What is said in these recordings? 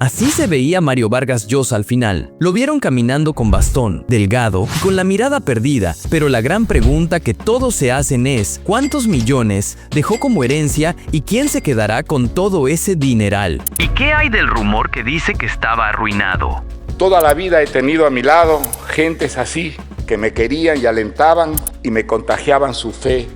Así se veía Mario Vargas Llosa al final. Lo vieron caminando con bastón, delgado, con la mirada perdida, pero la gran pregunta que todos se hacen es, ¿cuántos millones dejó como herencia y quién se quedará con todo ese dineral? ¿Y qué hay del rumor que dice que estaba arruinado? Toda la vida he tenido a mi lado gentes así, que me querían y alentaban y me contagiaban su fe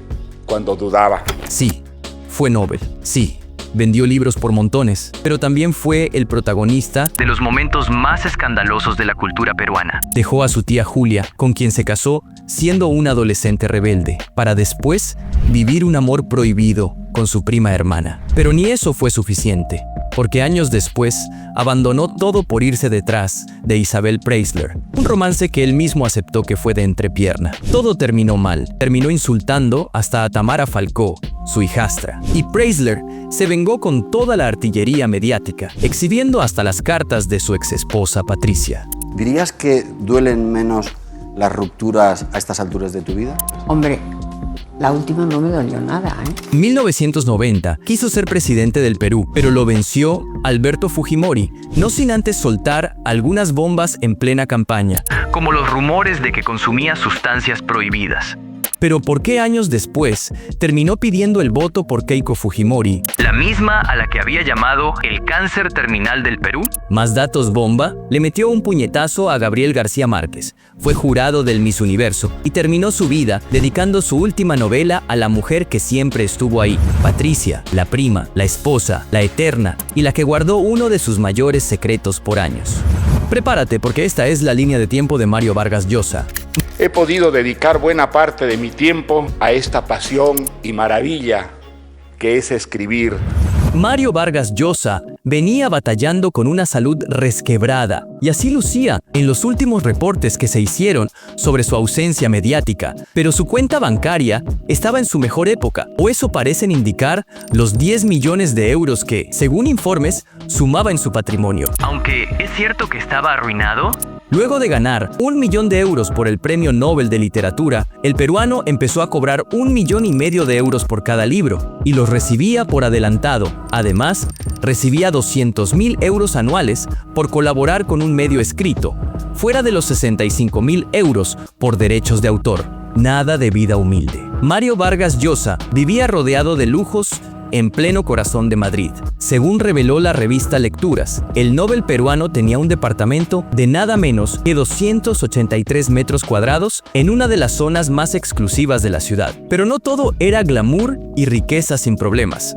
cuando dudaba. Sí, fue Nobel, sí. Vendió libros por montones, pero también fue el protagonista de los momentos más escandalosos de la cultura peruana. Dejó a su tía Julia, con quien se casó siendo una adolescente rebelde, para después vivir un amor prohibido con su prima hermana. Pero ni eso fue suficiente, porque años después abandonó todo por irse detrás de Isabel Preisler, un romance que él mismo aceptó que fue de entrepierna. Todo terminó mal, terminó insultando hasta a Tamara Falcó, su hijastra, y Preisler se vengó con toda la artillería mediática, exhibiendo hasta las cartas de su exesposa Patricia. ¿Dirías que duelen menos las rupturas a estas alturas de tu vida? Hombre, la última no me dolió nada, ¿eh? En 1990 quiso ser presidente del Perú, pero lo venció Alberto Fujimori, no sin antes soltar algunas bombas en plena campaña. Como los rumores de que consumía sustancias prohibidas. Pero ¿por qué años después terminó pidiendo el voto por Keiko Fujimori? La misma a la que había llamado el cáncer terminal del Perú. Más datos bomba, le metió un puñetazo a Gabriel García Márquez. Fue jurado del Miss Universo y terminó su vida dedicando su última novela a la mujer que siempre estuvo ahí. Patricia, la prima, la esposa, la eterna y la que guardó uno de sus mayores secretos por años. Prepárate porque esta es la línea de tiempo de Mario Vargas Llosa. He podido dedicar buena parte de mi tiempo a esta pasión y maravilla que es escribir. Mario Vargas Llosa venía batallando con una salud resquebrada y así lucía en los últimos reportes que se hicieron sobre su ausencia mediática, pero su cuenta bancaria estaba en su mejor época, o eso parecen indicar los 10 millones de euros que, según informes, sumaba en su patrimonio. Aunque es cierto que estaba arruinado. Luego de ganar 1 millón de euros por el Premio Nobel de Literatura, el peruano empezó a cobrar 1,5 millones de euros por cada libro y los recibía por adelantado. Además, recibía 200,000 euros anuales por colaborar con un medio escrito, fuera de los 65,000 euros por derechos de autor. Nada de vida humilde. Mario Vargas Llosa vivía rodeado de lujos en pleno corazón de Madrid. Según reveló la revista Lecturas, el Nobel peruano tenía un departamento de nada menos que 283 metros cuadrados en una de las zonas más exclusivas de la ciudad. Pero no todo era glamour y riqueza sin problemas.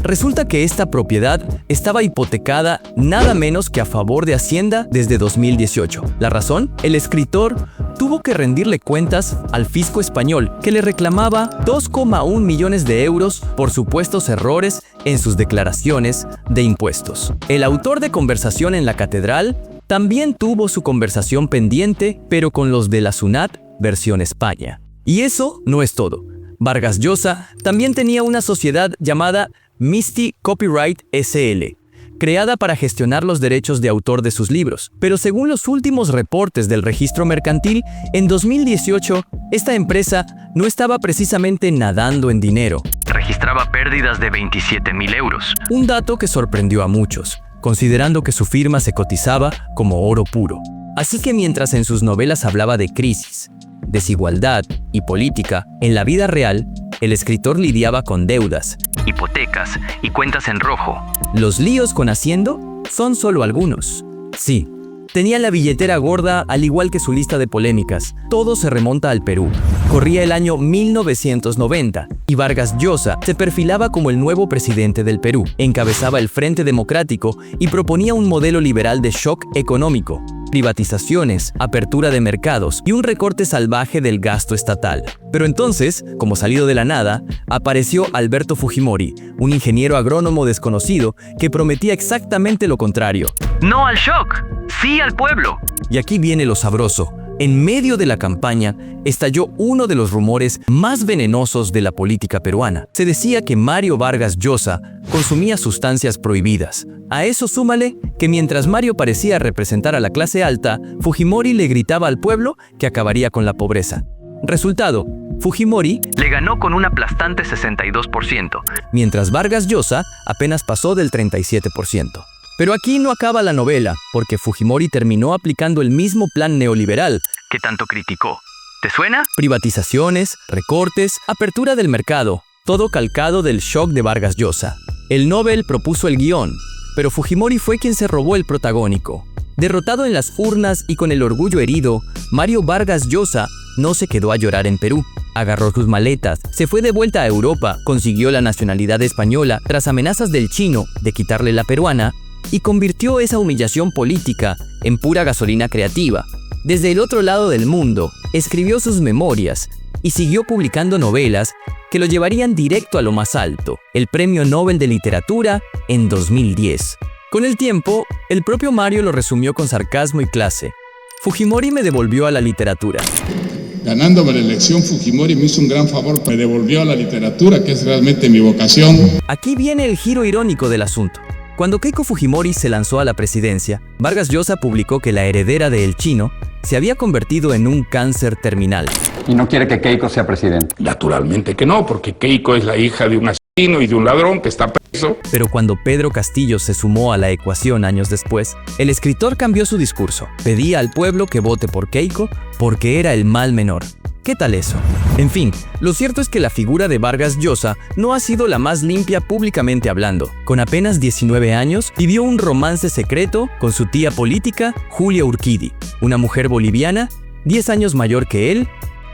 Resulta que esta propiedad estaba hipotecada nada menos que a favor de Hacienda desde 2018. ¿La razón? El escritor tuvo que rendirle cuentas al fisco español, que le reclamaba 2,1 millones de euros por supuestos errores en sus declaraciones de impuestos. El autor de Conversación en la Catedral también tuvo su conversación pendiente, pero con los de la SUNAT versión España. Y eso no es todo. Vargas Llosa también tenía una sociedad llamada Misty Copyright SL, creada para gestionar los derechos de autor de sus libros. Pero según los últimos reportes del registro mercantil, en 2018, esta empresa no estaba precisamente nadando en dinero. Registraba pérdidas de 27,000 euros. Un dato que sorprendió a muchos, considerando que su firma se cotizaba como oro puro. Así que mientras en sus novelas hablaba de crisis, desigualdad y política, en la vida real, el escritor lidiaba con deudas, hipotecas y cuentas en rojo. Los líos con Hacienda son solo algunos. Sí, tenía la billetera gorda al igual que su lista de polémicas. Todo se remonta al Perú. Corría el año 1990 y Vargas Llosa se perfilaba como el nuevo presidente del Perú. Encabezaba el Frente Democrático y proponía un modelo liberal de shock económico, privatizaciones, apertura de mercados y un recorte salvaje del gasto estatal. Pero entonces, como salido de la nada, apareció Alberto Fujimori, un ingeniero agrónomo desconocido que prometía exactamente lo contrario. No al shock, sí al pueblo. Y aquí viene lo sabroso. En medio de la campaña, estalló uno de los rumores más venenosos de la política peruana. Se decía que Mario Vargas Llosa consumía sustancias prohibidas. A eso súmale que mientras Mario parecía representar a la clase alta, Fujimori le gritaba al pueblo que acabaría con la pobreza. Resultado, Fujimori le ganó con un aplastante 62%, mientras Vargas Llosa apenas pasó del 37%. Pero aquí no acaba la novela, porque Fujimori terminó aplicando el mismo plan neoliberal. que tanto criticó. ¿Te suena? Privatizaciones, recortes, apertura del mercado, todo calcado del shock de Vargas Llosa. El Nobel propuso el guión, pero Fujimori fue quien se robó el protagónico. Derrotado en las urnas y con el orgullo herido, Mario Vargas Llosa no se quedó a llorar en Perú. Agarró sus maletas, se fue de vuelta a Europa, consiguió la nacionalidad española tras amenazas del chino de quitarle la peruana y convirtió esa humillación política en pura gasolina creativa. Desde el otro lado del mundo, escribió sus memorias y siguió publicando novelas que lo llevarían directo a lo más alto, el Premio Nobel de Literatura en 2010. Con el tiempo, el propio Mario lo resumió con sarcasmo y clase. Fujimori me devolvió a la literatura. Ganándome la elección, Fujimori me hizo un gran favor, me devolvió a la literatura, que es realmente mi vocación. Aquí viene el giro irónico del asunto. Cuando Keiko Fujimori se lanzó a la presidencia, Vargas Llosa publicó que la heredera de El Chino se había convertido en un cáncer terminal. ¿Y no quiere que Keiko sea presidente? Naturalmente que no, porque Keiko es la hija de un asesino y de un ladrón que está preso. Pero cuando Pedro Castillo se sumó a la ecuación años después, el escritor cambió su discurso. Pedía al pueblo que vote por Keiko porque era el mal menor. ¿Qué tal eso? En fin, lo cierto es que la figura de Vargas Llosa no ha sido la más limpia públicamente hablando. Con apenas 19 años, vivió un romance secreto con su tía política, Julia Urquidi, una mujer boliviana, 10 años mayor que él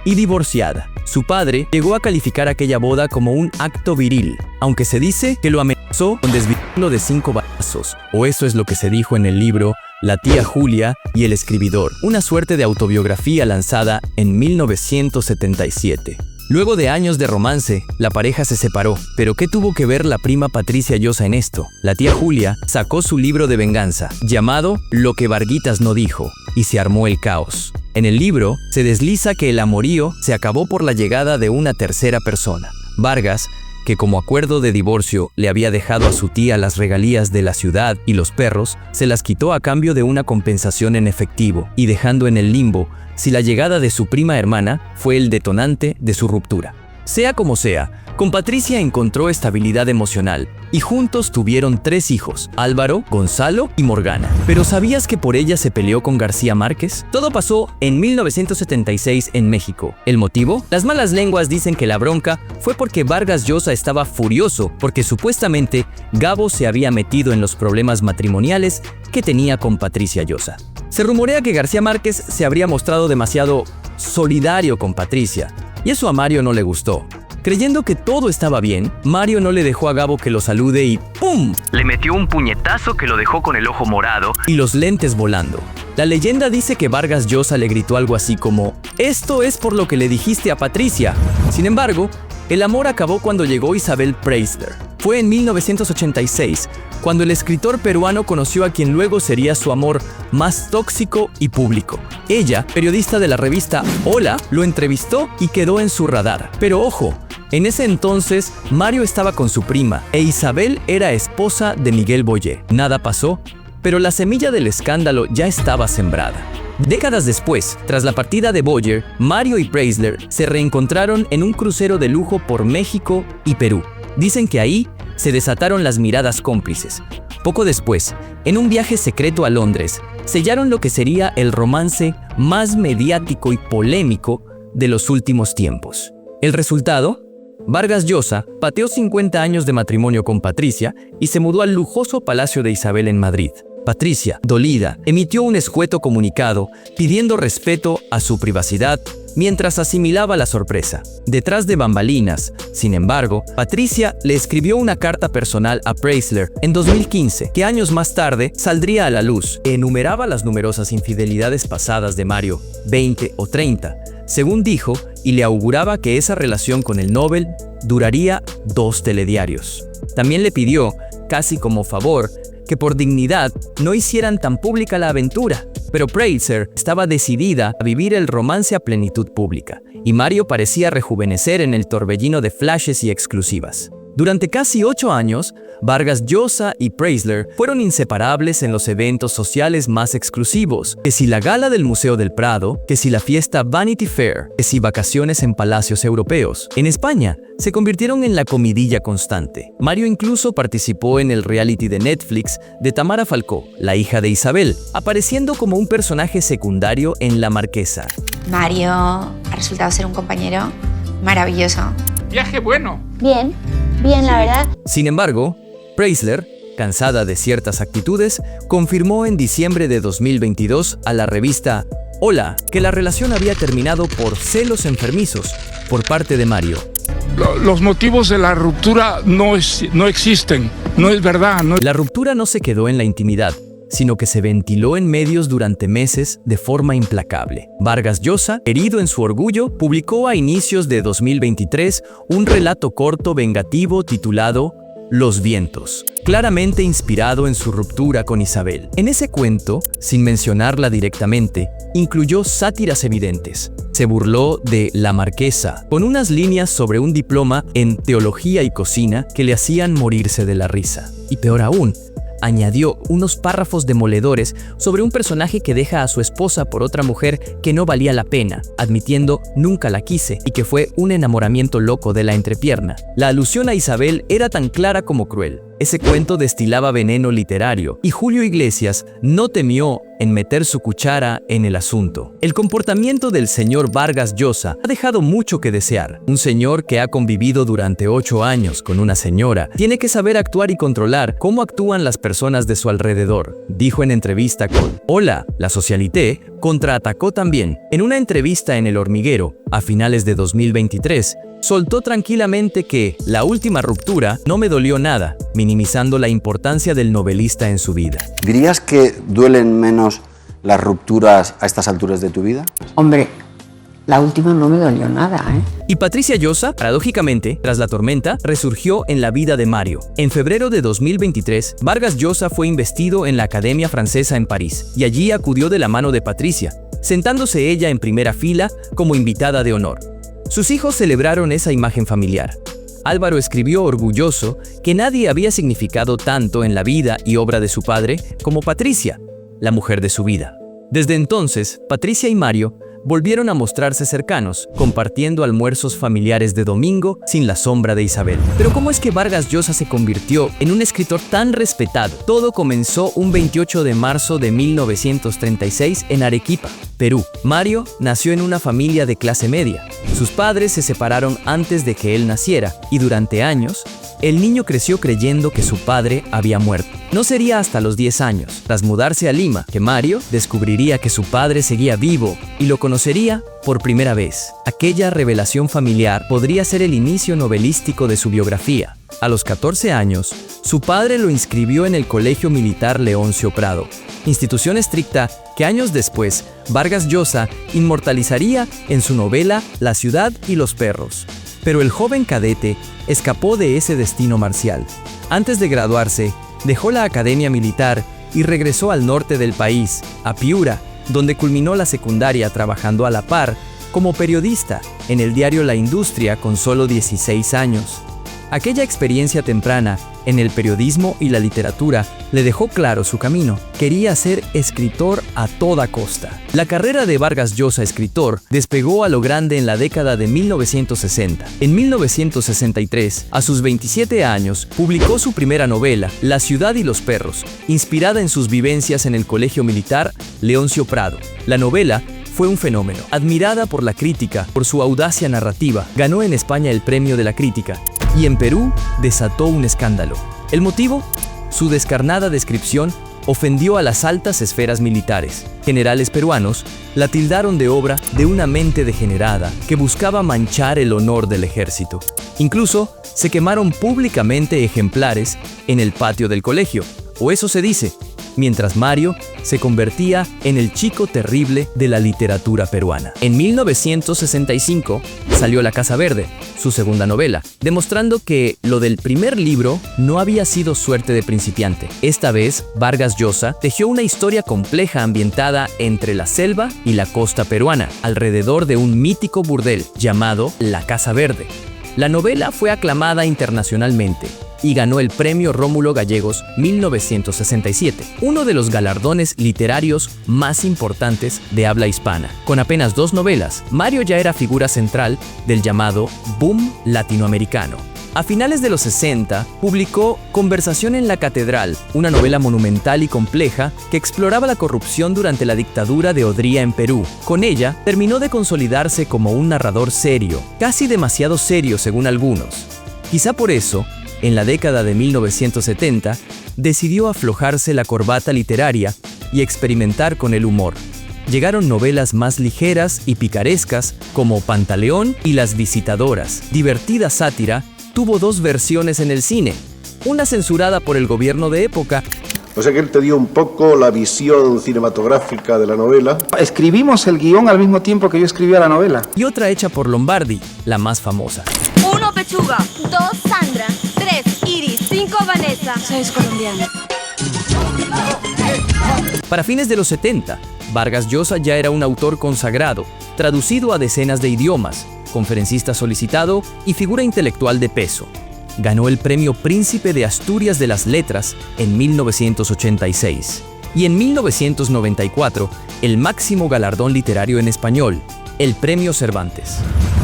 y divorciada. Su padre llegó a calificar aquella boda como un acto viril, aunque se dice que lo amenazó con desviarlo de 5 balazos, o eso es lo que se dijo en el libro La tía Julia y el escribidor, una suerte de autobiografía lanzada en 1977. Luego de años de romance, la pareja se separó. ¿Pero qué tuvo que ver la prima Patricia Llosa en esto? La tía Julia sacó su libro de venganza, llamado Lo que Varguitas no dijo, y se armó el caos. En el libro se desliza que el amorío se acabó por la llegada de una tercera persona. Vargas, que como acuerdo de divorcio le había dejado a su tía las regalías de la ciudad y los perros, se las quitó a cambio de una compensación en efectivo y dejando en el limbo si la llegada de su prima hermana fue el detonante de su ruptura. Sea como sea, con Patricia encontró estabilidad emocional y juntos tuvieron 3 hijos, Álvaro, Gonzalo y Morgana. ¿Pero sabías que por ella se peleó con García Márquez? Todo pasó en 1976 en México. ¿El motivo? Las malas lenguas dicen que la bronca fue porque Vargas Llosa estaba furioso porque supuestamente Gabo se había metido en los problemas matrimoniales que tenía con Patricia Llosa. Se rumorea que García Márquez se habría mostrado demasiado solidario con Patricia y eso a Mario no le gustó. Creyendo que todo estaba bien, Mario no le dejó a Gabo que lo salude y ¡pum! Le metió un puñetazo que lo dejó con el ojo morado. Y los lentes volando. La leyenda dice que Vargas Llosa le gritó algo así como «Esto es por lo que le dijiste a Patricia». Sin embargo, el amor acabó cuando llegó Isabel Preisler. Fue en 1986, cuando el escritor peruano conoció a quien luego sería su amor más tóxico y público. Ella, periodista de la revista Hola, lo entrevistó y quedó en su radar. Pero ojo, en ese entonces Mario estaba con su prima e Isabel era esposa de Miguel Boyé. Nada pasó, pero la semilla del escándalo ya estaba sembrada. Décadas después, tras la partida de Boyer, Mario y Preisler se reencontraron en un crucero de lujo por México y Perú. Dicen que ahí se desataron las miradas cómplices. Poco después, en un viaje secreto a Londres, sellaron lo que sería el romance más mediático y polémico de los últimos tiempos. ¿El resultado? Vargas Llosa pateó 50 años de matrimonio con Patricia y se mudó al lujoso Palacio de Isabel en Madrid. Patricia, dolida, emitió un escueto comunicado pidiendo respeto a su privacidad mientras asimilaba la sorpresa. Detrás de bambalinas, sin embargo, Patricia le escribió una carta personal a Preisler en 2015, que años más tarde saldría a la luz. Enumeraba las numerosas infidelidades pasadas de Mario, 20 o 30, según dijo, y le auguraba que esa relación con el Nobel duraría 2 telediarios. También le pidió, casi como favor, que por dignidad no hicieran tan pública la aventura. Pero Preisler estaba decidida a vivir el romance a plenitud pública, y Mario parecía rejuvenecer en el torbellino de flashes y exclusivas. Durante casi 8 años, Vargas Llosa y Preisler fueron inseparables en los eventos sociales más exclusivos, que si la gala del Museo del Prado, que si la fiesta Vanity Fair, que si vacaciones en palacios europeos. En España, se convirtieron en la comidilla constante. Mario incluso participó en el reality de Netflix de Tamara Falcó, la hija de Isabel, apareciendo como un personaje secundario en La Marquesa. Mario ha resultado ser un compañero maravilloso. Viaje bueno. Bien, la verdad. Sin embargo, Preisler, cansada de ciertas actitudes, confirmó en diciembre de 2022 a la revista Hola que la relación había terminado por celos enfermizos por parte de Mario. Los motivos de la ruptura no existen, no es verdad. La ruptura no se quedó en la intimidad, sino que se ventiló en medios durante meses de forma implacable. Vargas Llosa, herido en su orgullo, publicó a inicios de 2023 un relato corto vengativo titulado Los vientos, claramente inspirado en su ruptura con Isabel. En ese cuento, sin mencionarla directamente, incluyó sátiras evidentes. Se burló de La Marquesa, con unas líneas sobre un diploma en teología y cocina que le hacían morirse de la risa. Y peor aún, añadió unos párrafos demoledores sobre un personaje que deja a su esposa por otra mujer que no valía la pena, admitiendo nunca la quise y que fue un enamoramiento loco de la entrepierna. La alusión a Isabel era tan clara como cruel. Ese cuento destilaba veneno literario y Julio Iglesias no temió en meter su cuchara en el asunto. El comportamiento del señor Vargas Llosa ha dejado mucho que desear. Un señor que ha convivido durante 8 años con una señora tiene que saber actuar y controlar cómo actúan las personas de su alrededor, dijo en entrevista con Hola, la Socialité contraatacó también. En una entrevista en El Hormiguero, a finales de 2023, soltó tranquilamente que la última ruptura no me dolió nada, minimizando la importancia del novelista en su vida. ¿Dirías que duelen menos las rupturas a estas alturas de tu vida? Hombre, la última no me dolió nada, ¿eh? Y Patricia Llosa, paradójicamente, tras la tormenta, resurgió en la vida de Mario. En febrero de 2023, Vargas Llosa fue investido en la Academia Francesa en París, y allí acudió de la mano de Patricia, sentándose ella en primera fila como invitada de honor. Sus hijos celebraron esa imagen familiar. Álvaro escribió orgulloso que nadie había significado tanto en la vida y obra de su padre como Patricia, la mujer de su vida. Desde entonces, Patricia y Mario volvieron a mostrarse cercanos, compartiendo almuerzos familiares de domingo sin la sombra de Isabel. Pero ¿cómo es que Vargas Llosa se convirtió en un escritor tan respetado? Todo comenzó un 28 de marzo de 1936 en Arequipa, Perú. Mario nació en una familia de clase media. Sus padres se separaron antes de que él naciera y durante años, el niño creció creyendo que su padre había muerto. No sería hasta los 10 años, tras mudarse a Lima, que Mario descubriría que su padre seguía vivo y lo conocería por primera vez. Aquella revelación familiar podría ser el inicio novelístico de su biografía. A los 14 años, su padre lo inscribió en el Colegio Militar Leoncio Prado, institución estricta que años después Vargas Llosa inmortalizaría en su novela La ciudad y los perros. Pero el joven cadete escapó de ese destino marcial. Antes de graduarse, dejó la academia militar y regresó al norte del país, a Piura, donde culminó la secundaria trabajando a la par como periodista en el diario La Industria con solo 16 años. Aquella experiencia temprana en el periodismo y la literatura le dejó claro su camino. Quería ser escritor a toda costa. La carrera de Vargas Llosa, escritor, despegó a lo grande en la década de 1960. En 1963, a sus 27 años, publicó su primera novela, La ciudad y los perros, inspirada en sus vivencias en el Colegio Militar Leoncio Prado. La novela fue un fenómeno. Admirada por la crítica por su audacia narrativa, ganó en España el Premio de la Crítica y en Perú desató un escándalo. ¿El motivo? Su descarnada descripción ofendió a las altas esferas militares. Generales peruanos la tildaron de obra de una mente degenerada que buscaba manchar el honor del ejército. Incluso se quemaron públicamente ejemplares en el patio del colegio, o eso se dice, mientras Mario se convertía en el chico terrible de la literatura peruana. En 1965 salió La Casa Verde, su segunda novela, demostrando que lo del primer libro no había sido suerte de principiante. Esta vez, Vargas Llosa tejió una historia compleja ambientada entre la selva y la costa peruana, alrededor de un mítico burdel llamado La Casa Verde. La novela fue aclamada internacionalmente y ganó el Premio Rómulo Gallegos 1967, uno de los galardones literarios más importantes de habla hispana. Con apenas 2 novelas, Mario ya era figura central del llamado boom latinoamericano. A finales de los 60, publicó Conversación en la Catedral, una novela monumental y compleja que exploraba la corrupción durante la dictadura de Odría en Perú. Con ella, terminó de consolidarse como un narrador serio, casi demasiado serio según algunos. Quizá por eso, en la década de 1970, decidió aflojarse la corbata literaria y experimentar con el humor. Llegaron novelas más ligeras y picarescas como Pantaleón y Las Visitadoras. Divertida sátira, tuvo 2 versiones en el cine, una censurada por el gobierno de época. O sea que él te dio un poco la visión cinematográfica de la novela. Escribimos el guión al mismo tiempo que yo escribía la novela. Y otra hecha por Lombardi, la más famosa. 1 Pechuga, 2 Sandra, 3 Iris, 5 Vanessa, 6 colombiana. Para fines de los 70, Vargas Llosa ya era un autor consagrado, traducido a decenas de idiomas, conferencista solicitado y figura intelectual de peso. Ganó el Premio Príncipe de Asturias de las Letras en 1986 y en 1994 el máximo galardón literario en español, el Premio Cervantes.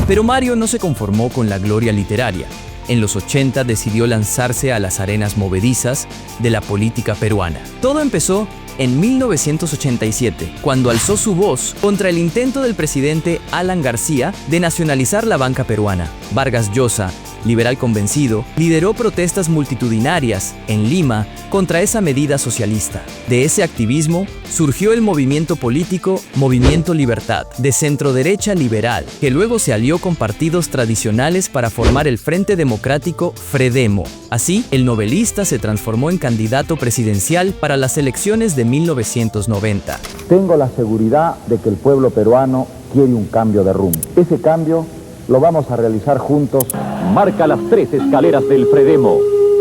Pero Mario no se conformó con la gloria literaria. En los 80 decidió lanzarse a las arenas movedizas de la política peruana. Todo empezó en 1987, cuando alzó su voz contra el intento del presidente Alan García de nacionalizar la banca peruana. Vargas Llosa, liberal convencido, lideró protestas multitudinarias en Lima contra esa medida socialista. De ese activismo surgió el movimiento político Movimiento Libertad, de centroderecha liberal, que luego se alió con partidos tradicionales para formar el Frente Democrático Fredemo. Así, el novelista se transformó en candidato presidencial para las elecciones de 1990. Tengo la seguridad de que el pueblo peruano quiere un cambio de rumbo. Ese cambio lo vamos a realizar juntos. Marca las 3 escaleras del Fredemo.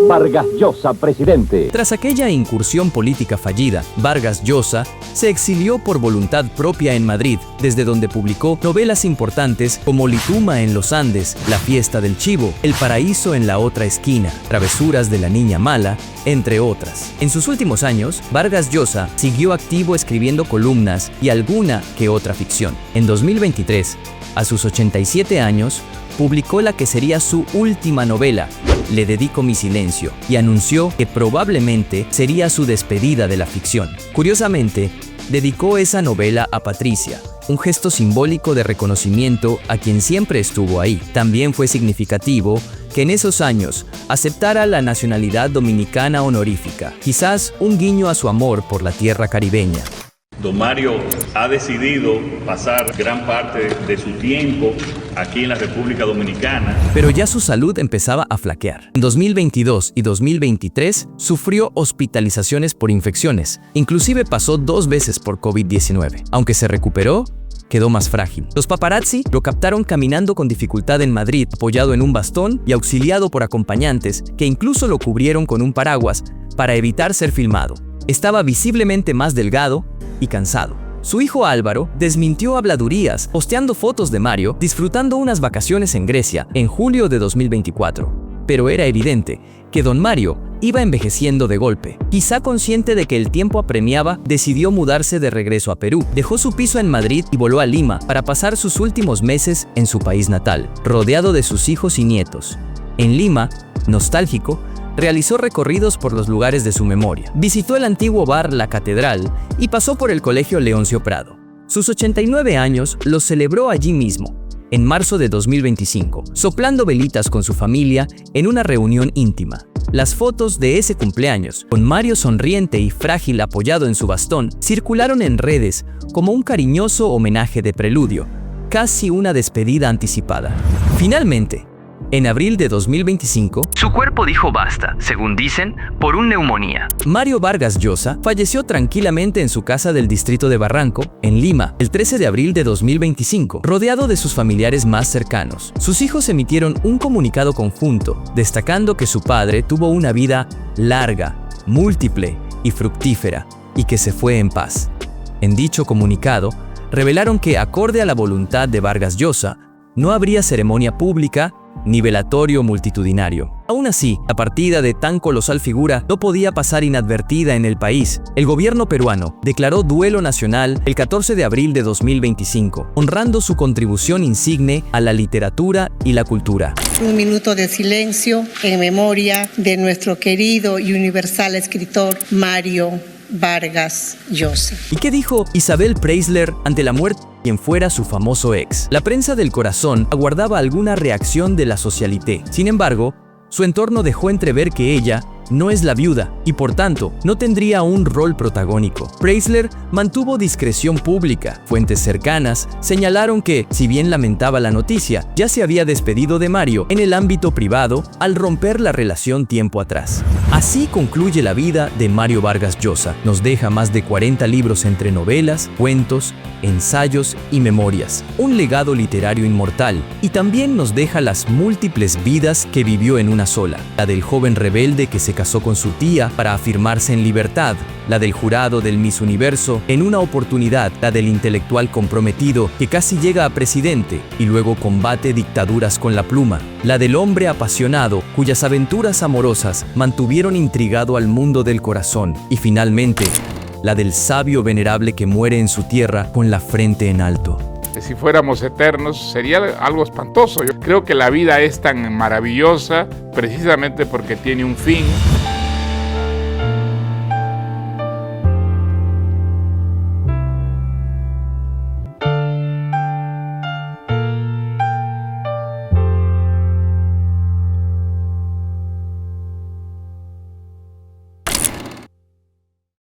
Vargas Llosa, presidente. Tras aquella incursión política fallida, Vargas Llosa se exilió por voluntad propia en Madrid, desde donde publicó novelas importantes como Lituma en los Andes, La fiesta del chivo, El paraíso en la otra esquina, Travesuras de la niña mala, entre otras. En sus últimos años, Vargas Llosa siguió activo escribiendo columnas y alguna que otra ficción. En 2023, a sus 87 años, publicó la que sería su última novela, Le dedico mi silencio, y anunció que probablemente sería su despedida de la ficción. Curiosamente, dedicó esa novela a Patricia, un gesto simbólico de reconocimiento a quien siempre estuvo ahí. También fue significativo que en esos años aceptara la nacionalidad dominicana honorífica, quizás un guiño a su amor por la tierra caribeña. Don Mario ha decidido pasar gran parte de su tiempo aquí en la República Dominicana. Pero ya su salud empezaba a flaquear. En 2022 y 2023 sufrió hospitalizaciones por infecciones. Inclusive pasó 2 veces por COVID-19. Aunque se recuperó, quedó más frágil. Los paparazzi lo captaron caminando con dificultad en Madrid, apoyado en un bastón y auxiliado por acompañantes que incluso lo cubrieron con un paraguas para evitar ser filmado. Estaba visiblemente más delgado y cansado. Su hijo Álvaro desmintió habladurías, posteando fotos de Mario disfrutando unas vacaciones en Grecia en julio de 2024. Pero era evidente que don Mario iba envejeciendo de golpe. Quizá consciente de que el tiempo apremiaba, decidió mudarse de regreso a Perú. Dejó su piso en Madrid y voló a Lima para pasar sus últimos meses en su país natal, rodeado de sus hijos y nietos. En Lima, nostálgico, realizó recorridos por los lugares de su memoria. Visitó el antiguo bar La Catedral y pasó por el Colegio Leoncio Prado. Sus 89 años los celebró allí mismo, en marzo de 2025, soplando velitas con su familia en una reunión íntima. Las fotos de ese cumpleaños, con Mario sonriente y frágil apoyado en su bastón, circularon en redes como un cariñoso homenaje de preludio, casi una despedida anticipada. Finalmente, en abril de 2025, su cuerpo dijo basta, según dicen, por una neumonía. Mario Vargas Llosa falleció tranquilamente en su casa del distrito de Barranco, en Lima, el 13 de abril de 2025, rodeado de sus familiares más cercanos. Sus hijos emitieron un comunicado conjunto, destacando que su padre tuvo una vida larga, múltiple y fructífera, y que se fue en paz. En dicho comunicado, revelaron que, acorde a la voluntad de Vargas Llosa, no habría ceremonia pública ni velatorio multitudinario. Aún así, la partida de tan colosal figura no podía pasar inadvertida en el país. El gobierno peruano declaró duelo nacional el 14 de abril de 2025, honrando su contribución insigne a la literatura y la cultura. Un minuto de silencio en memoria de nuestro querido y universal escritor Mario Vargas Llosa. ¿Y qué dijo Isabel Preisler ante la muerte de quien fuera su famoso ex? La prensa del Corazón aguardaba alguna reacción de la socialité. Sin embargo, su entorno dejó entrever que ella no es la viuda y por tanto no tendría un rol protagónico. Preisler mantuvo discreción pública. Fuentes cercanas señalaron que, si bien lamentaba la noticia, ya se había despedido de Mario en el ámbito privado al romper la relación tiempo atrás. Así concluye la vida de Mario Vargas Llosa. Nos deja más de 40 libros entre novelas, cuentos, ensayos y memorias. Un legado literario inmortal. Y también nos deja las múltiples vidas que vivió en una sola. La del joven rebelde que se casó con su tía para afirmarse en libertad, la del jurado del Miss Universo en una oportunidad, la del intelectual comprometido que casi llega a presidente y luego combate dictaduras con la pluma, la del hombre apasionado cuyas aventuras amorosas mantuvieron intrigado al mundo del corazón y finalmente, la del sabio venerable que muere en su tierra con la frente en alto. Si fuéramos eternos sería algo espantoso. Yo creo que la vida es tan maravillosa precisamente porque tiene un fin.